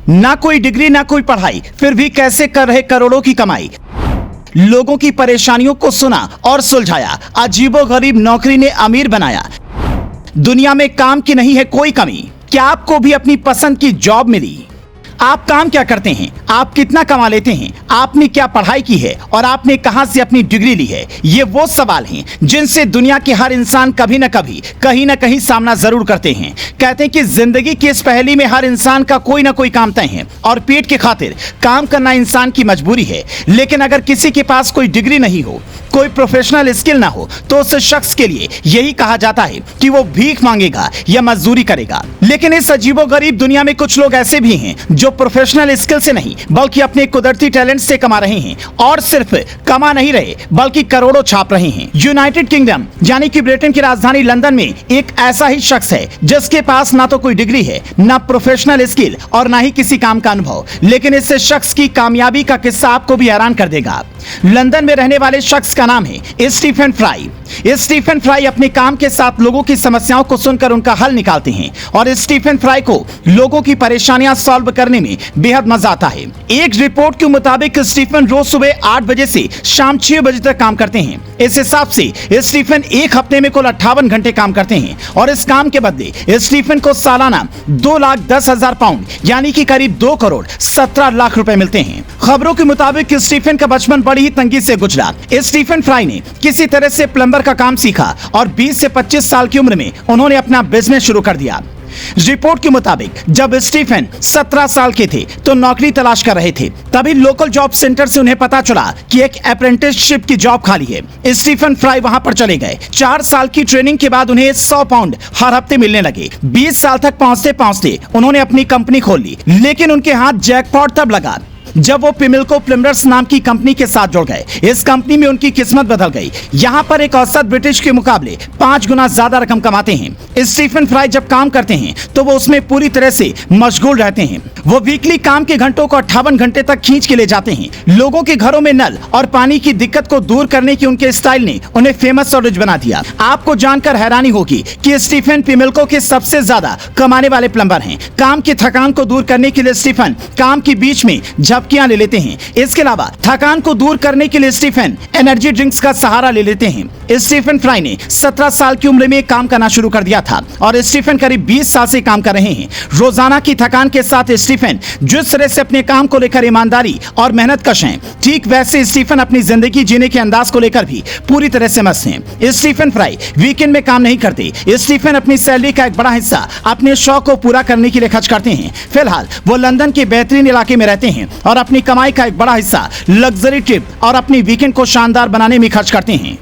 ना कोई डिग्री ना कोई पढ़ाई, फिर भी कैसे कर रहे करोड़ों की कमाई। लोगों की परेशानियों को सुना और सुलझाया, अजीबोगरीब नौकरी ने अमीर बनाया। दुनिया में काम की नहीं है कोई कमी। क्या आपको भी अपनी पसंद की जॉब मिली? आप काम क्या करते हैं? आप कितना कमा लेते हैं? आपने क्या पढ़ाई की है और आपने कहां से अपनी डिग्री ली है? ये वो सवाल हैं जिनसे दुनिया के हर इंसान कभी न कभी कहीं न कहीं सामना जरूर करते हैं। कहते हैं कि जिंदगी की इस पहेली में हर इंसान का कोई ना कोई काम तय है और पेट के खातिर काम करना इंसान की मजबूरी है। लेकिन अगर किसी के पास कोई डिग्री नहीं हो, कोई प्रोफेशनल स्किल ना हो, तो उस शख्स के लिए यही कहा जाता है कि वो भीख मांगेगा या मजदूरी करेगा। लेकिन इस अजीबोगरीब दुनिया में कुछ लोग ऐसे भी हैं जो प्रोफेशनल स्किल से नहीं बल्कि अपने कुदरती टैलेंट से कमा रहे हैं, और सिर्फ कमा नहीं रहे बल्कि करोड़ों छाप रहे हैं। यूनाइटेड किंगडम यानी कि ब्रिटेन की राजधानी लंदन में एक ऐसा ही शख्स है जिसके पास ना तो कोई डिग्री है, ना प्रोफेशनल स्किल और ना ही किसी काम का अनुभव। लेकिन इस शख्स की कामयाबी का किस्सा आपको भी हैरान कर देगा। लंदन में रहने वाले शख्स का नाम है स्टीफन फ्राई। स्टीफन फ्राई अपने काम के साथ लोगों की समस्याओं को सुनकर उनका हल निकालते हैं और स्टीफन फ्राई को लोगों की परेशानियां सॉल्व करने में बेहद मजा आता है। एक रिपोर्ट के मुताबिक स्टीफन रोज सुबह 8 बजे से शाम 6 बजे तक काम करते हैं। इस हिसाब से स्टीफन एक हफ्ते में कुल 58 घंटे काम करते हैं और इस काम के बदले स्टीफन को सालाना 2,10,000 पाउंड यानी कि करीब 2 करोड़ 17 लाख रुपए मिलते हैं। खबरों के मुताबिक स्टीफन का बचपन बड़ी ही तंगी से गुजरा। स्टीफन फ्राई ने किसी तरह से प्लम्बर का काम सीखा और 20 से 25 साल की उम्र में उन्होंने अपना बिजनेस शुरू कर दिया। रिपोर्ट के मुताबिक जब स्टीफन 17 साल के थे तो नौकरी तलाश कर रहे थे। तभी लोकल जॉब सेंटर से उन्हें पता चला कि एक अप्रेंटिसशिप की जॉब खाली है। स्टीफन फ्राई वहां पर चले गए। 4 साल की ट्रेनिंग के बाद उन्हें 100 पाउंड हर हफ्ते मिलने लगे। 20 साल तक पहुंचते पहुंचते उन्होंने अपनी कंपनी खोल ली। लेकिन उनके हाथ जैकपॉट तब लगा जब वो पिमिल्को प्लम्बर्स नाम की कंपनी के साथ जुड़ गए। इस कंपनी में उनकी किस्मत बदल गई। यहाँ पर एक औसत ब्रिटिश के मुकाबले 5 गुना ज्यादा रकम कमाते हैं। स्टीफन फ्राई जब काम करते हैं तो वो उसमें पूरी तरह से मशगूल रहते हैं। वो वीकली काम के घंटों को 58 घंटे तक खींच के ले जाते हैं। लोगों के घरों में नल और पानी की दिक्कत को दूर करने की उनके स्टाइल ने उन्हें फेमस और रिच बना दिया। आपको जानकर हैरानी होगी कि स्टीफन पिमिल्को के सबसे ज्यादा कमाने वाले प्लम्बर हैं। काम की थकान को दूर करने के लिए स्टीफन काम के बीच में झपकियां ले लेते हैं। इसके अलावा थकान को दूर करने के लिए स्टीफन एनर्जी ड्रिंक्स का सहारा ले लेते हैं। स्टीफन फ्राई ने 17 साल की उम्र में काम करना शुरू कर दिया था और स्टीफन करीब 20 साल से काम कर रहे हैं। रोजाना की थकान के साथ स्टीफन जिस तरह से अपने काम को लेकर ईमानदारी और मेहनतकश हैं, ठीक वैसे स्टीफन अपनी जिंदगी जीने के अंदाज को लेकर भी पूरी तरह से मस्त हैं। स्टीफन फ्राई वीकेंड में काम नहीं करते। स्टीफन अपनी सैलरी का एक बड़ा हिस्सा अपने शौक को पूरा करने के लिए खर्च करते हैं। फिलहाल वो लंदन के बेहतरीन इलाके में रहते हैं और अपनी कमाई का एक बड़ा हिस्सा लग्जरी ट्रिप और अपनी वीकेंड को शानदार बनाने में खर्च करते हैं।